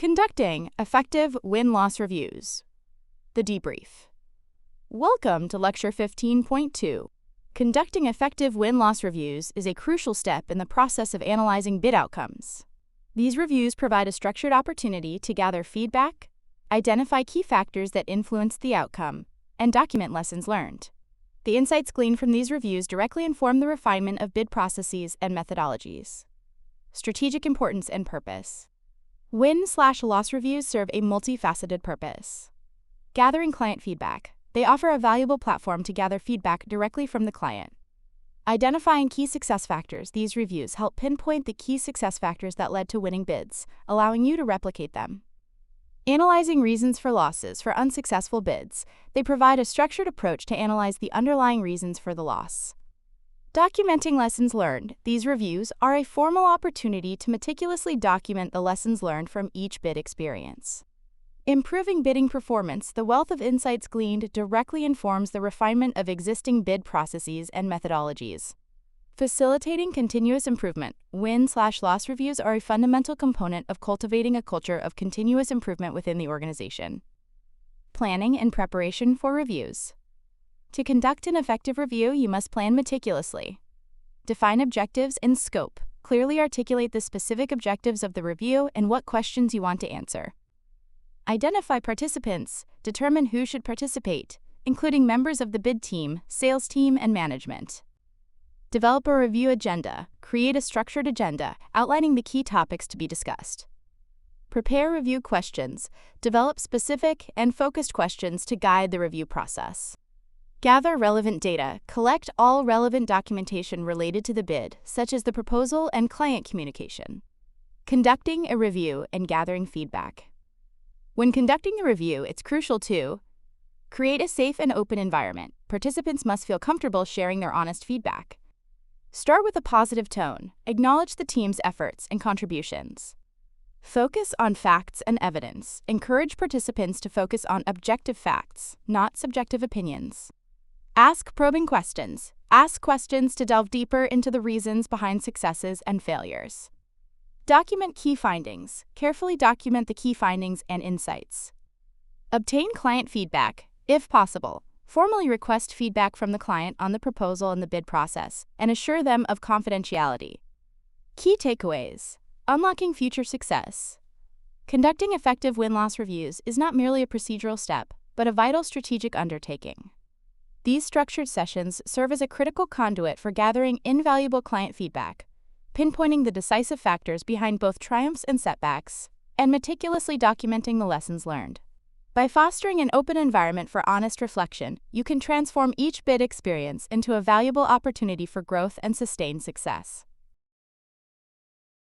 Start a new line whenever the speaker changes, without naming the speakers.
Conducting effective win-loss reviews. The Debrief. Welcome to Lecture 15.2. Conducting effective win-loss reviews is a crucial step in the process of analyzing bid outcomes. These reviews provide a structured opportunity to gather feedback, identify key factors that influence the outcome, and document lessons learned. The insights gleaned from these reviews directly inform the refinement of bid processes and methodologies. Strategic importance and purpose. Win/loss reviews serve a multifaceted purpose. Gathering client feedback. They offer a valuable platform to gather feedback directly from the client. Identifying key success factors. These reviews help pinpoint the key success factors that led to winning bids, allowing you to replicate them. Analyzing reasons for losses. For unsuccessful bids, they provide a structured approach to analyze the underlying reasons for the loss. Documenting lessons learned. These reviews are a formal opportunity to meticulously document the lessons learned from each bid experience. Improving bidding performance. The wealth of insights gleaned directly informs the refinement of existing bid processes and methodologies. Facilitating continuous improvement. Win/loss reviews are a fundamental component of cultivating a culture of continuous improvement within the organization. Planning and preparation for reviews. To conduct an effective review, you must plan meticulously. Define objectives and scope. Clearly articulate the specific objectives of the review and what questions you want to answer. Identify participants. Determine who should participate, including members of the bid team, sales team, and management. Develop a review agenda. Create a structured agenda outlining the key topics to be discussed. Prepare review questions. Develop specific and focused questions to guide the review process. Gather relevant data. Collect all relevant documentation related to the bid, such as the proposal and client communication. Conducting a review and gathering feedback. When conducting a review, it's crucial to create a safe and open environment. Participants must feel comfortable sharing their honest feedback. Start with a positive tone. Acknowledge the team's efforts and contributions. Focus on facts and evidence. Encourage participants to focus on objective facts, not subjective opinions. Ask probing questions. Ask questions to delve deeper into the reasons behind successes and failures. Document key findings. Carefully document the key findings and insights. Obtain client feedback, if possible. Formally request feedback from the client on the proposal and the bid process, and assure them of confidentiality. Key takeaways. Unlocking future success. Conducting effective win-loss reviews is not merely a procedural step, but a vital strategic undertaking. These structured sessions serve as a critical conduit for gathering invaluable client feedback, pinpointing the decisive factors behind both triumphs and setbacks, and meticulously documenting the lessons learned. By fostering an open environment for honest reflection, you can transform each bid experience into a valuable opportunity for growth and sustained success.